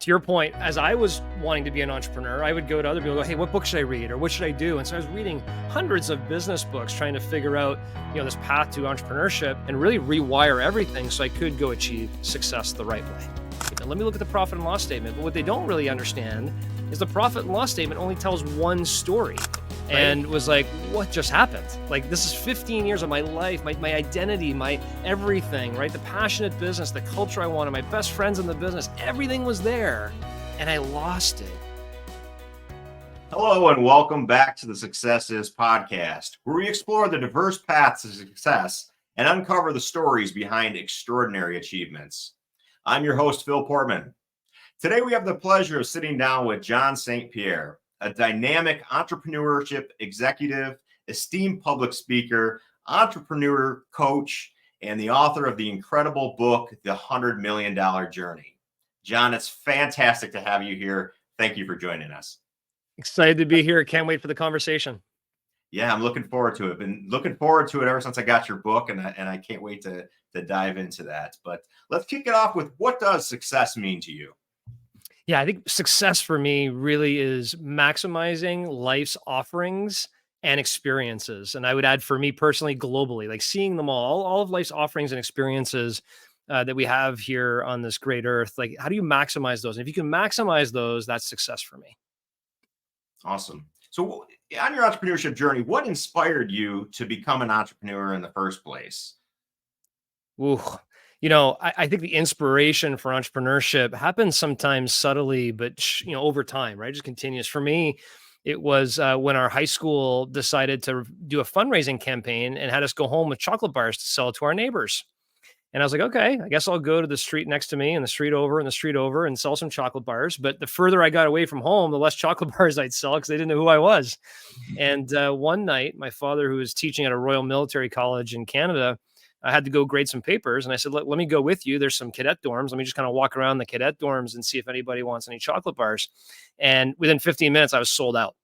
To your point, as I was wanting to be an entrepreneur, I would go to other people and go, hey, what book should I read? Or what should I do? And so I was reading hundreds of business books trying to figure out, this path to entrepreneurship and really rewire everything so I could go achieve success the right way. Now, let me look at the profit and loss statement. But what they don't really understand is the profit and loss statement only tells one story. And was like, what just happened? Like, this is 15 years of my life, my identity, my everything, right? The passionate business, the culture I wanted, my best friends in the business, everything was there, and I lost it. Hello, and welcome back to the Success Is podcast, where we explore the diverse paths to success and uncover the stories behind extraordinary achievements. I'm your host, Phil Portman. Today, we have the pleasure of sitting down with John St.Pierre, a dynamic entrepreneurship executive, esteemed public speaker, entrepreneur coach, and the author of the incredible book, The $100 Million Journey. John, it's fantastic to have you here. Thank you for joining us. Excited to be here. Can't wait for the conversation. Yeah, I'm looking forward to it. Been looking forward to it ever since I got your book, and I can't wait to dive into that. But let's kick it off with, what does success mean to you? Yeah, I think success for me really is maximizing life's offerings and experiences. And I would add, for me personally, globally, like seeing them all of life's offerings and experiences that we have here on this great earth. Like, how do you maximize those? And if you can maximize those, that's success for me. Awesome. So on your entrepreneurship journey, what inspired you to become an entrepreneur in the first place? Ooh. I think the inspiration for entrepreneurship happens sometimes subtly, but over time, right? It just continues. For me, it was when our high school decided to do a fundraising campaign and had us go home with chocolate bars to sell to our neighbors. And I was like, okay, I guess I'll go to the street next to me and the street over and the street over and sell some chocolate bars. But the further I got away from home, the less chocolate bars I'd sell because they didn't know who I was. And one night, my father, who was teaching at a Royal Military College in Canada, I had to go grade some papers. And I said, let me go with you. There's some cadet dorms. Let me just kind of walk around the cadet dorms and see if anybody wants any chocolate bars. And within 15 minutes, I was sold out.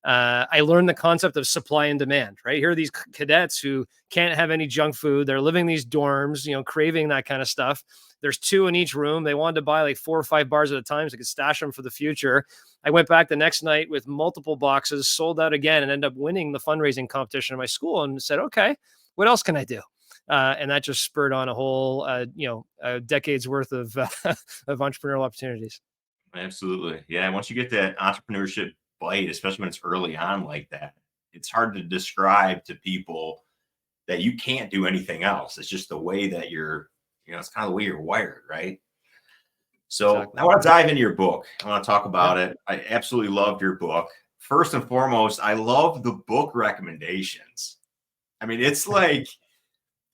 I learned the concept of supply and demand, right? Here are these cadets who can't have any junk food. They're living these dorms, craving that kind of stuff. There's 2 in each room. They wanted to buy like 4 or 5 bars at a time so they could stash them for the future. I went back the next night with multiple boxes, sold out again, and ended up winning the fundraising competition in my school and said, okay, what else can I do? And that just spurred on a whole, decades worth of of entrepreneurial opportunities. Absolutely. Yeah. Once you get that entrepreneurship bite, especially when it's early on like that, it's hard to describe to people that you can't do anything else. It's just the way that it's kind of the way you're wired, right? So exactly. I want to dive into your book. I want to talk about it. I absolutely loved your book. First and foremost, I love the book recommendations. I mean, it's like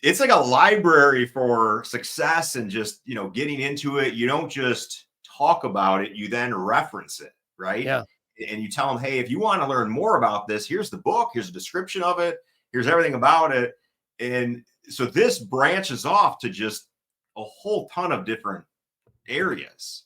a library for success and just, getting into it. You don't just talk about it, you then reference it, right? Yeah. And you tell them, hey, if you want to learn more about this, here's the book, here's a description of it, here's everything about it. And so this branches off to just a whole ton of different areas.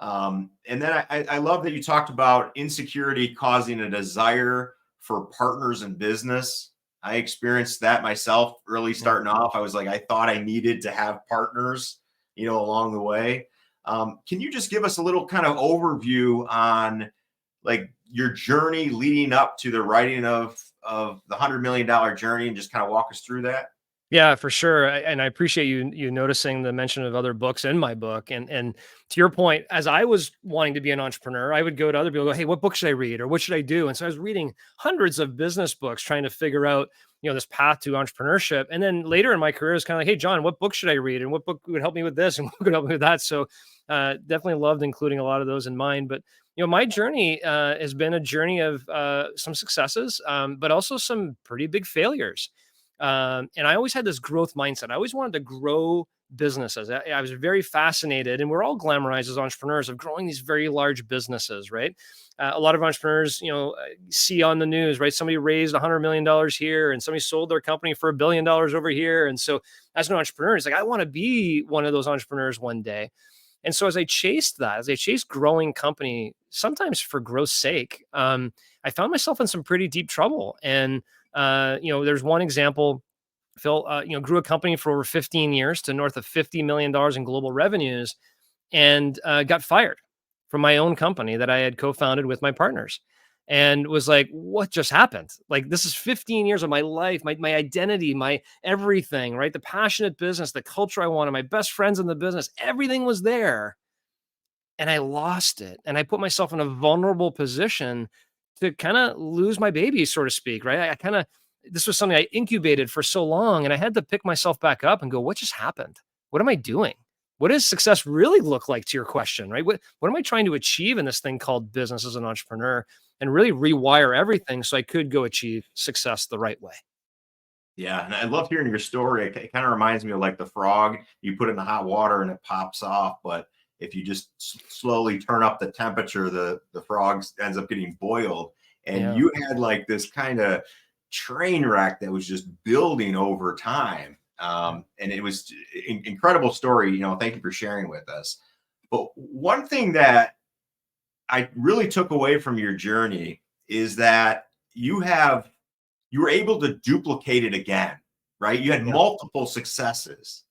And then I love that you talked about insecurity causing a desire for partners in business. I experienced that myself early starting off. I was like, I thought I needed to have partners, along the way. Can you just give us a little kind of overview on like your journey leading up to the writing of the $100 Million Journey, and just kind of walk us through that? Yeah, for sure. And I appreciate you noticing the mention of other books in my book. And to your point, as I was wanting to be an entrepreneur, I would go to other people and go, hey, what book should I read? Or what should I do? And so I was reading hundreds of business books trying to figure out, this path to entrepreneurship. And then later in my career, it's kind of like, hey, John, what book should I read? And what book would help me with this? And what could help me with that? So definitely loved including a lot of those in mine. But my journey has been a journey of some successes, but also some pretty big failures. And I always had this growth mindset. I always wanted to grow businesses. I was very fascinated, and we're all glamorized as entrepreneurs of growing these very large businesses, right? A lot of entrepreneurs, see on the news, right? Somebody raised $100 million here, and somebody sold their company for $1 billion over here. And so as an entrepreneur, it's like, I want to be one of those entrepreneurs one day. And so as I chased growing company, sometimes for growth's sake, I found myself in some pretty deep trouble. And there's one example. Phil, grew a company for over 15 years to north of $50 million in global revenues, and got fired. from my own company that I had co-founded with my partners, and was like, what just happened? Like, this is 15 years of my life, my identity, my everything, right? The passionate business, the culture I wanted, my best friends in the business, everything was there. And I lost it. And I put myself in a vulnerable position to kind of lose my baby, so to speak, right? I kind of, this was something I incubated for so long. And I had to pick myself back up and go, what just happened? What am I doing? What does success really look like, to your question, right? What am I trying to achieve in this thing called business as an entrepreneur, and really rewire everything so I could go achieve success the right way? Yeah, and I love hearing your story. It kind of reminds me of like the frog. You put it in the hot water and it pops off, but if you just slowly turn up the temperature, the frog ends up getting boiled. And Yeah. you had like this kind of train wreck that was just building over time. And it was incredible story. Thank you for sharing with us. But one thing that I really took away from your journey is that you were able to duplicate it again, right? You had Yeah. multiple successes.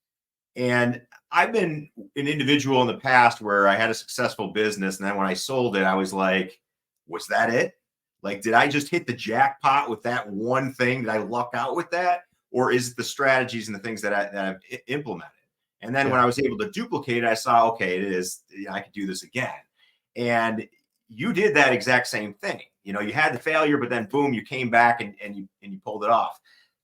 And I've been an individual in the past where I had a successful business. And then when I sold it, I was like, was that it? Like, did I just hit the jackpot with that one thing? Did I luck out with that? Or is it the strategies and the things that I've implemented? And then when Yeah. I was able to duplicate it, I saw, okay, it is, I could do this again. And you did that exact same thing. You had the failure, but then boom, you came back and you pulled it off.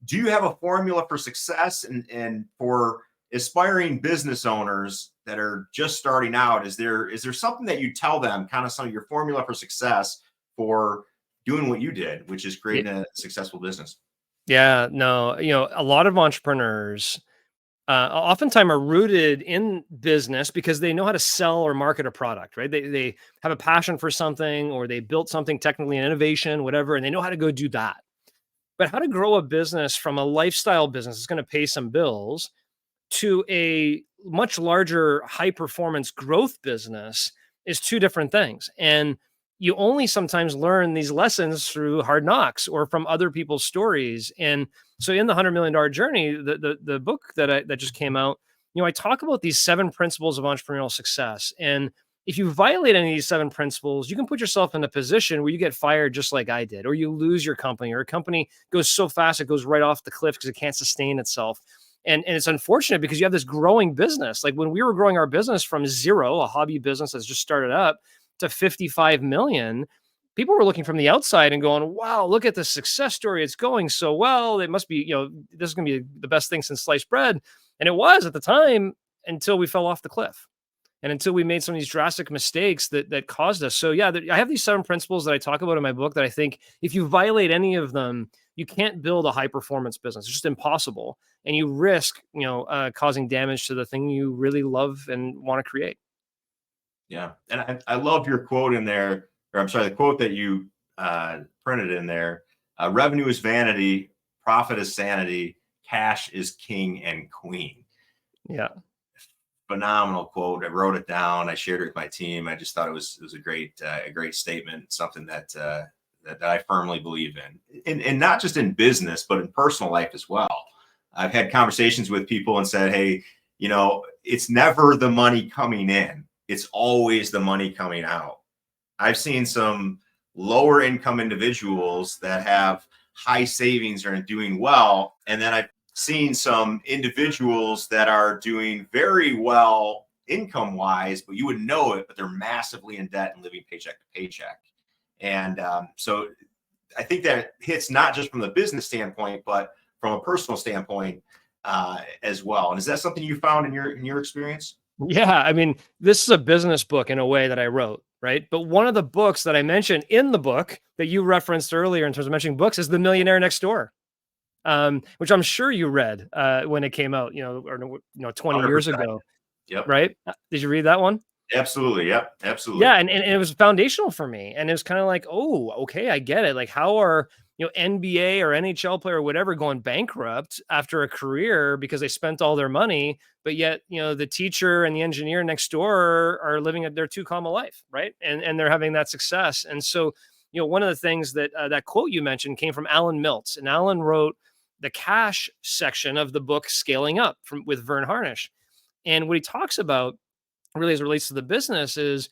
Do you have a formula for success and for aspiring business owners that are just starting out? Is there something that you tell them, kind of some of your formula for success for doing what you did, which is Yeah. creating a successful business? Yeah. No, a lot of entrepreneurs oftentimes are rooted in business because they know how to sell or market a product, right? They have a passion for something, or they built something technically, an innovation, whatever, and they know how to go do that. But how to grow a business from a lifestyle business that's going to pay some bills to a much larger high performance growth business is two different things. And you only sometimes learn these lessons through hard knocks or from other people's stories. And so in the $100 million journey, the book that just came out, I talk about these 7 principles of entrepreneurial success. And if you violate any of these 7 principles, you can put yourself in a position where you get fired just like I did, or you lose your company, or a company goes so fast it goes right off the cliff because it can't sustain itself. And it's unfortunate because you have this growing business. Like when we were growing our business from zero, a hobby business that's just started up, to 55 million, people were looking from the outside and going, wow, look at the success story. It's going so well. It must be, this is going to be the best thing since sliced bread. And it was at the time, until we fell off the cliff and until we made some of these drastic mistakes that caused us. So yeah, I have these 7 principles that I talk about in my book that I think if you violate any of them, you can't build a high performance business. It's just impossible, and you risk causing damage to the thing you really love and want to create. Yeah. And I love your quote in there, or I'm sorry, the quote that you printed in there. Revenue is vanity, profit is sanity, cash is king and queen. Yeah. Phenomenal quote. I wrote it down. I shared it with my team. I just thought it was a great statement, something that I firmly believe in. And not just in business, but in personal life as well. I've had conversations with people and said, hey, it's never the money coming in. It's always the money coming out. I've seen some lower income individuals that have high savings and are doing well. And then I've seen some individuals that are doing very well income wise, but you wouldn't know it, but they're massively in debt and living paycheck to paycheck. And so I think that hits not just from the business standpoint, but from a personal standpoint as well. And is that something you found in your experience? Yeah, I mean, this is a business book in a way that I wrote, right? But one of the books that I mentioned in the book that you referenced earlier in terms of mentioning books is The Millionaire Next Door, which I'm sure you read when it came out, or 20 years 100%. ago, Yep. right? Did you read that one? Absolutely. Yep. Absolutely. Yeah, and it was foundational for me, and it was kinda like, "Oh, okay, I get it." Like, how are, NBA or NHL player or whatever going bankrupt after a career because they spent all their money, but yet, the teacher and the engineer next door are living their too calm a life, right? And they're having that success. And so, one of the things that that quote you mentioned came from Alan Milts, and Alan wrote the cash section of the book Scaling Up with Vern Harnish. And what he talks about really as it relates to the business is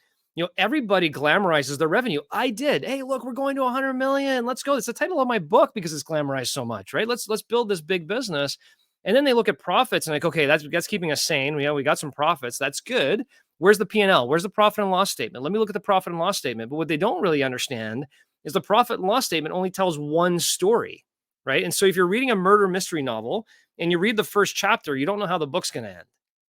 Everybody glamorizes their revenue. I did. Hey, look, we're going to 100 million. Let's go. It's the title of my book because it's glamorized so much, right? Let's build this big business. And then they look at profits and like, okay, that's keeping us sane. We got some profits. That's good. Where's the P&L? Where's the profit and loss statement? Let me look at the profit and loss statement. But what they don't really understand is the profit and loss statement only tells one story, right? And so if you're reading a murder mystery novel and you read the first chapter, you don't know how the book's going to end.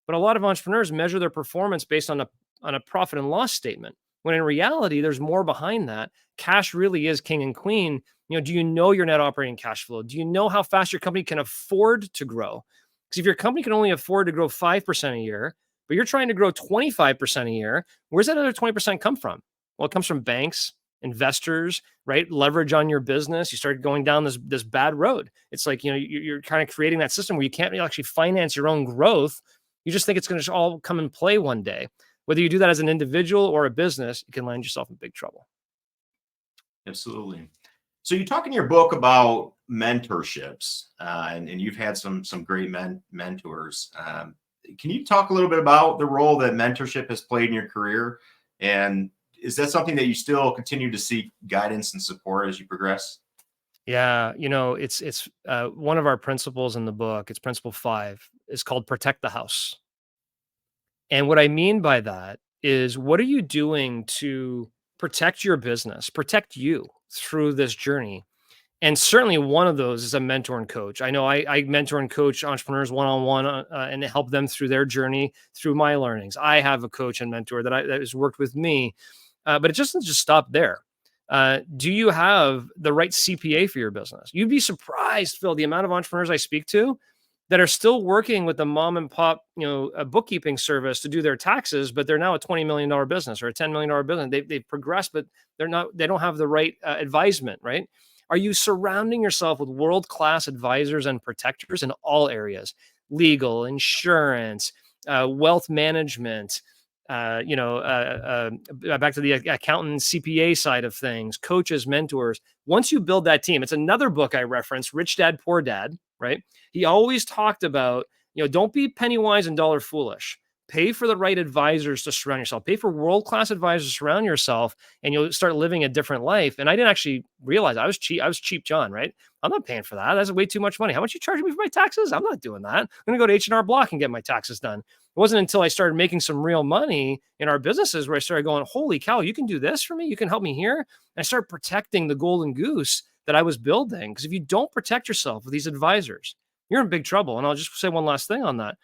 But a lot of entrepreneurs measure their performance based on a profit and loss statement, when in reality, there's more behind that. Cash really is king and queen. Do you know your net operating cash flow? Do you know how fast your company can afford to grow? Because if your company can only afford to grow 5% a year, but you're trying to grow 25% a year, where's that other 20% come from? Well, it comes from banks, investors, right? Leverage on your business. You start going down this bad road. It's like, you're kind of creating that system where you can't really actually finance your own growth. You just think it's going to all come in play one day. Whether you do that as an individual or a business, you can land yourself in big trouble. Absolutely. So you talk in your book about mentorships, and you've had some great mentors. Can you talk a little bit about the role that mentorship has played in your career? And is that something that you still continue to seek guidance and support as you progress? Yeah, it's one of our principles in the book. It's principle 5. It's called protect the house. And what I mean by that is, what are you doing to protect your business, protect you through this journey? And certainly one of those is a mentor and coach. I know I mentor and coach entrepreneurs one-on-one and help them through their journey, through my learnings. I have a coach and mentor that has worked with me, but it just doesn't just stop there. Do you have the right CPA for your business? You'd be surprised, Phil, the amount of entrepreneurs I speak to that are still working with the mom and pop, a bookkeeping service to do their taxes, but they're now a $20 million business or a $10 million business. They've progressed, but they don't have the right advisement, right? Are you surrounding yourself with world-class advisors and protectors in all areas? Legal, insurance, wealth management, back to the accountant CPA side of things, coaches, mentors. Once you build that team, it's another book I reference, Rich Dad, Poor Dad, right? He always talked about, don't be penny wise and dollar foolish. Pay for the right advisors to surround yourself. Pay for world-class advisors to surround yourself, and you'll start living a different life. And I didn't actually realize I was cheap. I was cheap, John, right? I'm not paying for that. That's way too much money. How much you charging me for my taxes? I'm not doing that. I'm going to go to H&R Block and get my taxes done. It wasn't until I started making some real money in our businesses where I started going, holy cow, you can do this for me. You can help me here. And I started protecting the golden goose that I was building. Because if you don't protect yourself with these advisors, you're in big trouble. And I'll just say one last thing on that.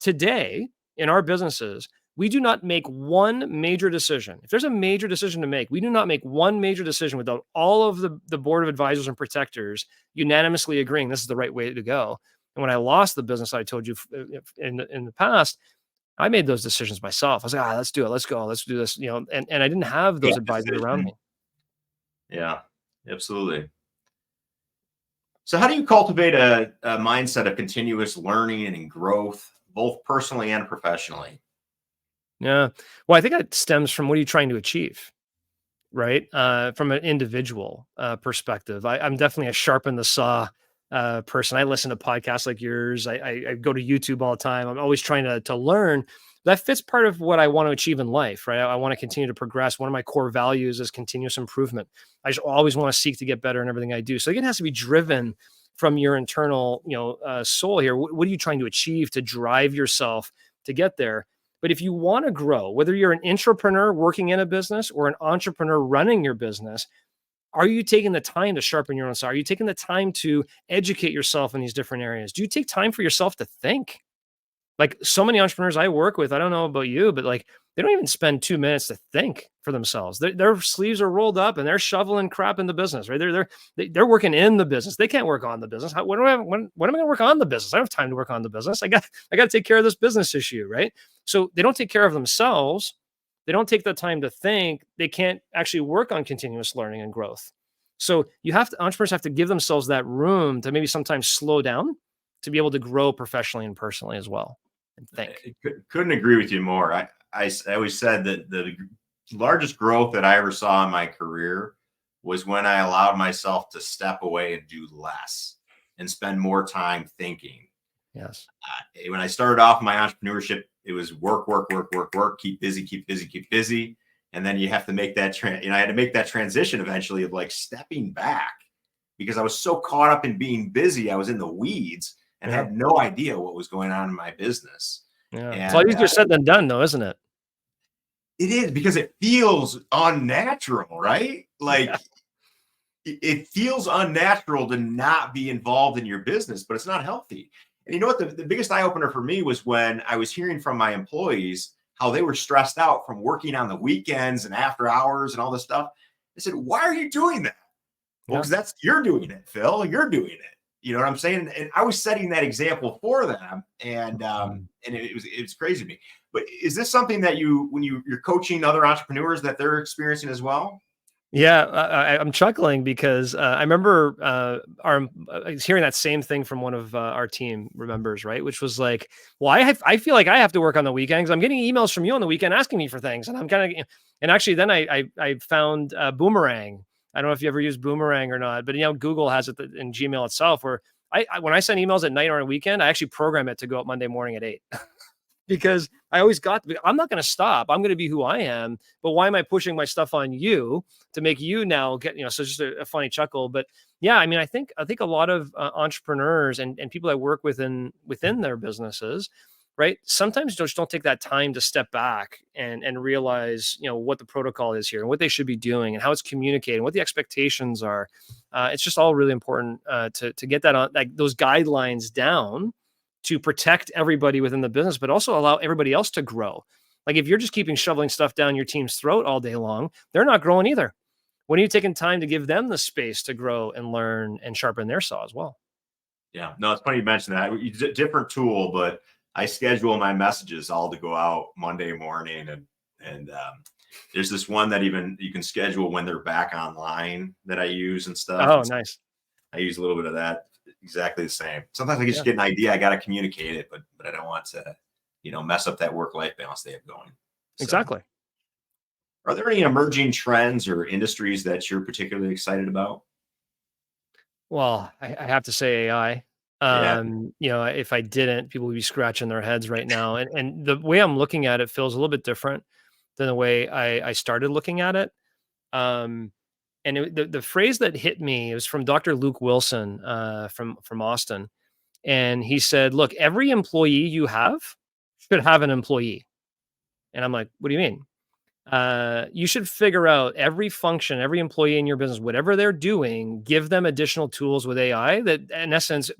Today, in our businesses, we do not make one major decision. If there's a major decision to make, we do not make one major decision without all of the board of advisors and protectors unanimously agreeing this is the right way to go. And when I lost the business I told you in the past, I made those decisions myself. I was like, let's do it. Let's go. Let's do this. And I didn't have those advisors around me. Yeah, absolutely. So how do you cultivate a mindset of continuous learning and growth, both personally and professionally? Yeah. Well, I think that stems from, what are you trying to achieve? Right. From an individual perspective, I'm definitely a sharpen the saw person. I listen to podcasts like yours. I go to YouTube all the time. I'm always trying to learn. That fits part of what I want to achieve in life, right? I want to continue to progress. One of my core values is continuous improvement. I just always want to seek to get better in everything I do. So it has to be driven from your internal, soul here. What are you trying to achieve to drive yourself to get there? But if you want to grow, whether you're an intrapreneur working in a business or an entrepreneur running your business, are you taking the time to sharpen your own saw? Are you taking the time to educate yourself in these different areas? Do you take time for yourself to think? Like, so many entrepreneurs I work with, I don't know about you, but like, they don't even spend 2 minutes to think for themselves. Their sleeves are rolled up and they're shoveling crap in the business, right? They're working in the business. They can't work on the business. When am I going to work on the business? I don't have time to work on the business. I got to take care of this business issue, right? So they don't take care of themselves. They don't take the time to think. They can't actually work on continuous learning and growth. So entrepreneurs have to give themselves that room to maybe sometimes slow down to be able to grow professionally and personally as well. And think. Couldn't agree with you more. I always said that the largest growth that I ever saw in my career was when I allowed myself to step away and do less and spend more time thinking. Yes. When I started off my entrepreneurship, it was work, work, work, work, work, keep busy, keep busy, keep busy. And then you have to make that, I had to make that transition eventually of like stepping back because I was so caught up in being busy. I was in the weeds and Yeah. had no idea what was going on in my business. Yeah. It's a lot And easier said than done though, isn't it? it is because it feels unnatural, right? Like Yeah. it feels unnatural to not be involved in your business, but it's not healthy. And you know what? The biggest eye opener for me was when I was hearing from my employees how they were stressed out from working on the weekends and after hours and all this stuff. I said, why are you doing that? Well, Yeah. because you're doing it, Phil. You're doing it. You know what I'm saying? And I was setting that example for them, and it was crazy to me. But is this something that when you're coaching other entrepreneurs that they're experiencing as well? Yeah, I'm chuckling because I remember I was hearing that same thing from one of our team members, right? Which was like, well, I feel like I have to work on the weekends. I'm getting emails from you on the weekend asking me for things, and I'm kind of, and actually, then I found Boomerang. I don't know if you ever use Boomerang or not, but Google has it in Gmail itself, where when I send emails at night or on a weekend, I actually program it to go out Monday morning at 8. Because I always I'm not going to stop. I'm going to be who I am. But why am I pushing my stuff on you to make you now get, so just a funny chuckle. But yeah, I mean, I think a lot of entrepreneurs and people that work within their businesses, right, sometimes just don't take that time to step back and realize, what the protocol is here and what they should be doing and how it's communicated, what the expectations are. It's just all really important to get that on, like, those guidelines down, to protect everybody within the business, but also allow everybody else to grow. Like, if you're just keeping shoveling stuff down your team's throat all day long, they're not growing either. When are you taking time to give them the space to grow and learn and sharpen their saw as well? Yeah, no, it's funny you mentioned that. Different tool, but I schedule my messages all to go out Monday morning, and there's this one that even you can schedule when they're back online that I use and stuff. Oh, And so nice. I use a little bit of that. Exactly the same. Sometimes I just Yeah, get an idea, I got to communicate it, but I don't want to, mess up that work-life balance they have going. So, exactly. are there any emerging trends or industries that you're particularly excited about? Well, I have to say AI. Yeah. If I didn't, people would be scratching their heads right now. And the way I'm looking at it feels a little bit different than the way I started looking at it. Um, and the phrase that hit me was from Dr. Luke Wilson from Austin, and he said, "Look, every employee you have should have an employee." And I'm like, "What do you mean?" You should figure out every function, every employee in your business, whatever they're doing, give them additional tools with AI that, in essence,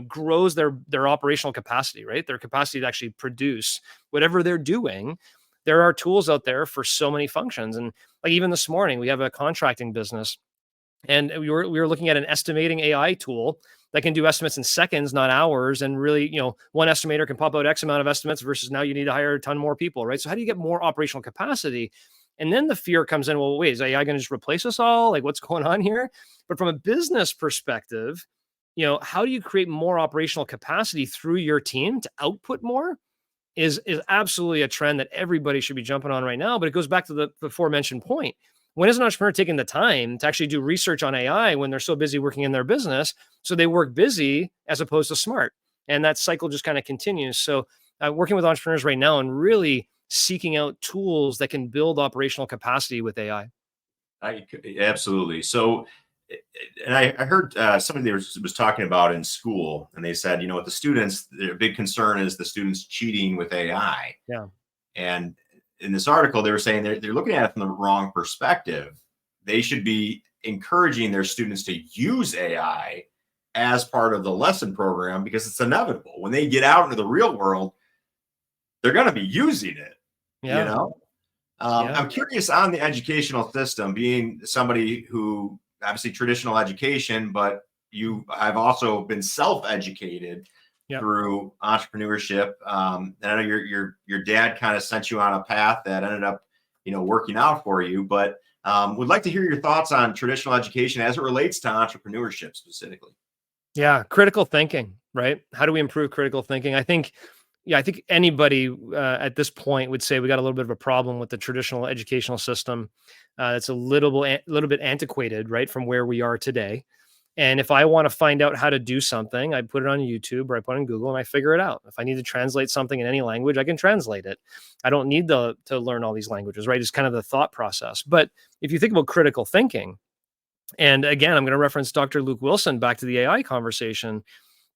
grows their operational capacity, right? Their capacity to actually produce whatever they're doing. There are tools out there for so many functions, and like even this morning, we have a contracting business, and we were looking at an estimating AI tool that can do estimates in seconds, not hours. And really, one estimator can pop out X amount of estimates versus now you need to hire a ton more people, right? So how do you get more operational capacity? And then the fear comes in, well, wait, is AI going to just replace us all? Like, what's going on here? But from a business perspective, how do you create more operational capacity through your team to output more? Is absolutely a trend that everybody should be jumping on right now. But it goes back to the before mentioned point. When is an entrepreneur taking the time to actually do research on AI when they're so busy working in their business? So they work busy as opposed to smart. And that cycle just kind of continues. So working with entrepreneurs right now and really seeking out tools that can build operational capacity with AI. Absolutely. So, and I heard somebody was talking about in school, and they said, with the students, their big concern is the students cheating with AI. Yeah. And in this article, they were saying they're looking at it from the wrong perspective. They should be encouraging their students to use AI as part of the lesson program because it's inevitable. When they get out into the real world, they're going to be using it, you Yeah. know? Yeah. I'm curious on the educational system, being somebody who obviously traditional education, but you have also been self-educated Yeah. through entrepreneurship. And I know your dad kind of sent you on a path that ended up, working out for you. But would like to hear your thoughts on traditional education as it relates to entrepreneurship specifically. Yeah, critical thinking, right? How do we improve critical thinking? I think anybody at this point would say we got a little bit of a problem with the traditional educational system. It's a little bit antiquated, right, from where we are today. And if I want to find out how to do something, I put it on YouTube or I put it on Google and I figure it out. If I need to translate something in any language, I can translate it. I don't need to learn all these languages, right? It's kind of the thought process. But if you think about critical thinking, and again, I'm going to reference Dr. Luke Wilson back to the AI conversation.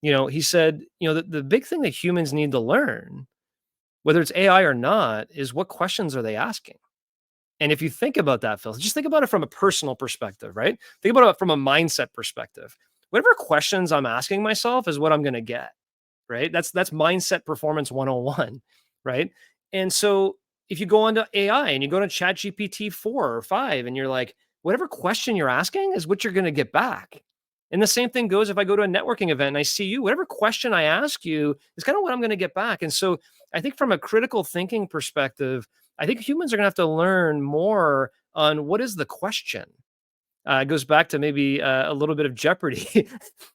He said, the big thing that humans need to learn, whether it's AI or not, is what questions are they asking? And if you think about that, Phil, just think about it from a personal perspective, right? Think about it from a mindset perspective. Whatever questions I'm asking myself is what I'm going to get, right? That's mindset performance 101, right? And so if you go onto AI and you go to ChatGPT 4 or 5 and you're like, whatever question you're asking is what you're going to get back. And the same thing goes if I go to a networking event and I see you, whatever question I ask you is kind of what I'm going to get back. And so I think from a critical thinking perspective, I think humans are going to have to learn more on what is the question. It goes back to maybe a little bit of Jeopardy,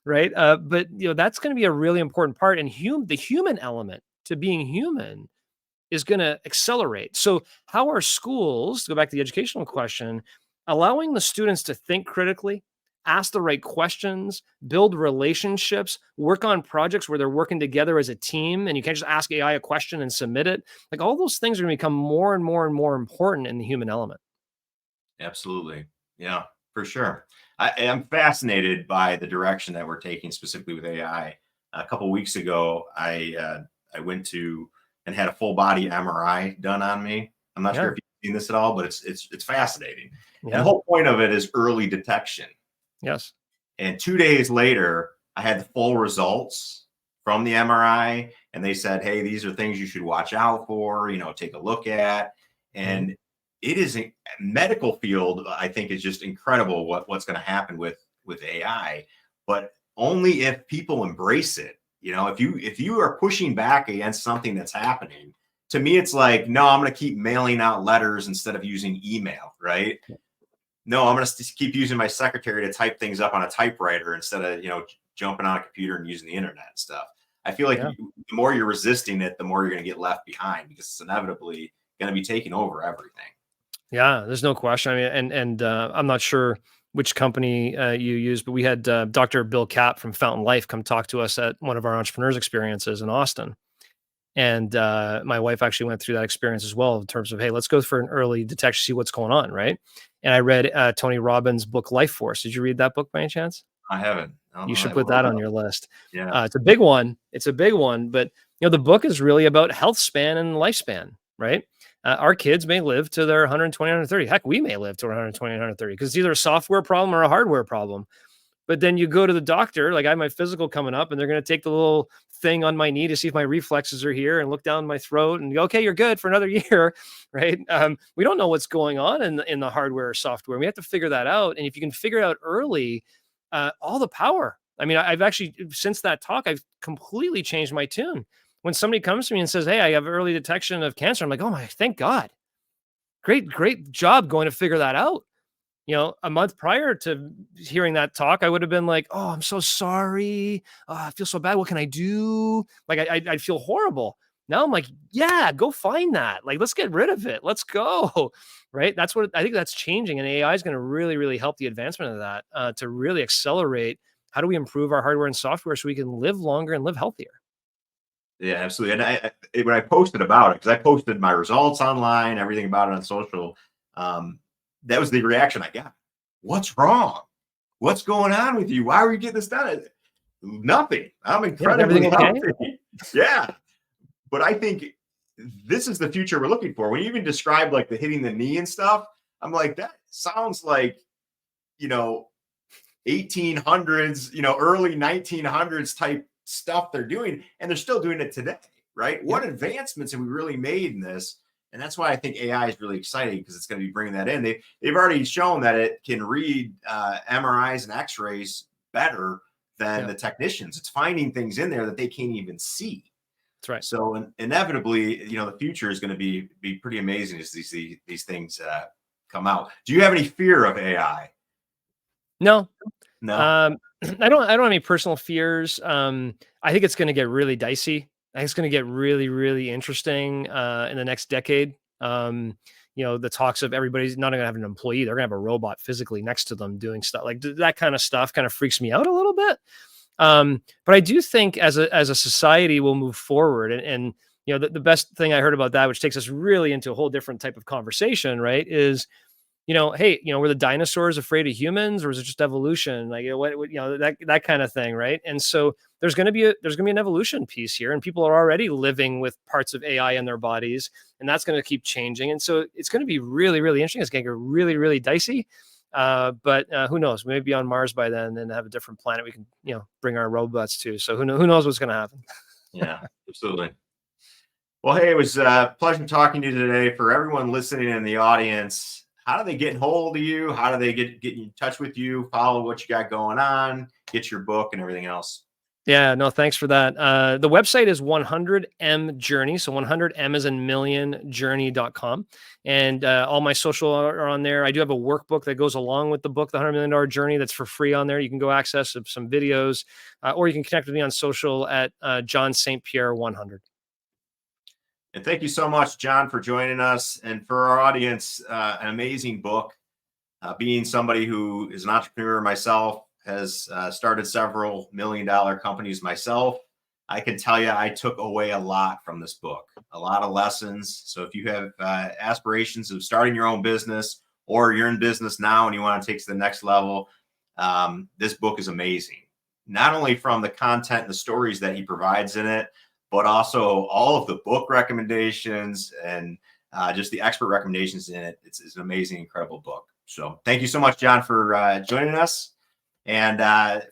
right? But that's going to be a really important part, and the human element to being human is going to accelerate. So, how are schools, to go back to the educational question, allowing the students to think critically, ask the right questions, build relationships, work on projects where they're working together as a team, and you can't just ask AI a question and submit it? Like all those things are going to become more and more and more important in the human element. Absolutely. Yeah, for sure. I am fascinated by the direction that we're taking specifically with AI. A couple weeks ago, I went to and had a full body MRI done on me. I'm not sure Yeah. if you've seen this at all, but it's fascinating. And the Yeah. whole point of it is early detection. Yes. And 2 days later, I had the full results from the MRI, and they said, "Hey, these are things you should watch out for. Take a look at." Mhm. And it is a medical field. I think is just incredible what's going to happen with AI, but only if people embrace it. If you are pushing back against something that's happening, to me, it's like, no, I'm going to keep mailing out letters instead of using email, right? No, I'm going to keep using my secretary to type things up on a typewriter instead of, jumping on a computer and using the internet and stuff. I feel like Yeah. the more you're resisting it, the more you're going to get left behind because it's inevitably going to be taking over everything. Yeah, there's no question. I mean, and I'm not sure which company you use, but we had Dr. Bill Capp from Fountain Life come talk to us at one of our entrepreneurs experiences in Austin. And my wife actually went through that experience as well in terms of, hey, let's go for an early detection, see what's going on, right? And I read Tony Robbins' book Life Force. Did you read that book by any chance? I haven't. You should I put will that on though. your list. Yeah. It's a big one. It's a big one, but the book is really about health span and lifespan, right? Our kids may live to their 120, 130. Heck, we may live to 120, 130 because it's either a software problem or a hardware problem. But then you go to the doctor, like I have my physical coming up, and they're going to take the little thing on my knee to see if my reflexes are here and look down my throat and go, okay, you're good for another year, right? We don't know what's going on in the hardware or software. We have to figure that out. And if you can figure it out early, all the power. I mean, I've actually, since that talk, I've completely changed my tune. When somebody comes to me and says, hey, I have early detection of cancer, I'm like, oh my, thank God. Great job going to figure that out. A month prior to hearing that talk, I would have been like, "Oh, I'm so sorry. Oh, I feel so bad. What can I do?" Like I'd feel horrible. Now I'm like, "Yeah, go find that. Like, let's get rid of it. Let's go." Right? That's what I think that's changing, and AI is going to really, really help the advancement of that to really accelerate. How do we improve our hardware and software so we can live longer and live healthier? Yeah, absolutely. And when I posted about it, because I posted my results online, everything about it on social, um, that was the reaction I got. What's wrong? What's going on with you? Why are you getting this done? Nothing. I'm Yeah, is everything incredibly okay? healthy. Yeah. But I think this is the future we're looking for. When you even describe like the hitting the knee and stuff, I'm like, that sounds like, you know, 1800s, early 1900s type stuff they're doing, and they're still doing it today, right? Yep. What advancements have we really made in this? And that's why I think AI is really exciting because it's going to be bringing that in. They've already shown that it can read MRIs and X-rays better than Yeah, the technicians. It's finding things in there that they can't even see. that's right. So inevitably, the future is going to be pretty amazing as these things come out. Do you have any fear of AI? No, No. Um, I don't have any personal fears. I think it's going to get really dicey. I think it's going to get really, really interesting in the next decade. the talks of everybody's not going to have an employee. They're going to have a robot physically next to them doing stuff like that. Kind of stuff kind of freaks me out a little bit. But I do think as a society we'll move forward, and the best thing I heard about that, which takes us really into a whole different type of conversation, right, is hey, were the dinosaurs afraid of humans, or was it just evolution? Like, that kind of thing, right? And so there's going to be an evolution piece here, and people are already living with parts of AI in their bodies, and that's going to keep changing. And so it's going to be really, really interesting. It's going to get really, really dicey. But who knows? We may be on Mars by then and have a different planet we can, bring our robots to. So who knows what's going to happen? Yeah, absolutely. Well, hey, it was a pleasure talking to you today. For everyone listening in the audience, how do they get hold of you? How do they get in touch with you, follow what you got going on, get your book and everything else? Yeah, no, thanks for that. The website is 100M Journey. So 100M is in million journey.com. And all my social are on there. I do have a workbook that goes along with the book, The $100 Million Journey, that's for free on there. You can go access some videos, or you can connect with me on social at John St.Pierre 100. And thank you so much, John, for joining us. And for our audience, an amazing book. Being somebody who is an entrepreneur myself, has started several million-dollar companies myself, I can tell you I took away a lot from this book, a lot of lessons. So if you have aspirations of starting your own business, or you're in business now and you want to take it to the next level, this book is amazing. Not only from the content and the stories that he provides in it, but also all of the book recommendations and just the expert recommendations in it. It's an amazing, incredible book. So thank you so much, John, for joining us. And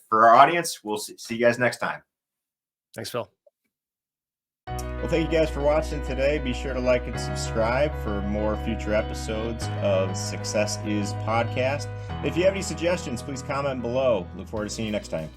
for our audience, we'll see you guys next time. Thanks, Phil. Well, thank you guys for watching today. Be sure to like and subscribe for more future episodes of Success Is Podcast. If you have any suggestions, please comment below. Look forward to seeing you next time.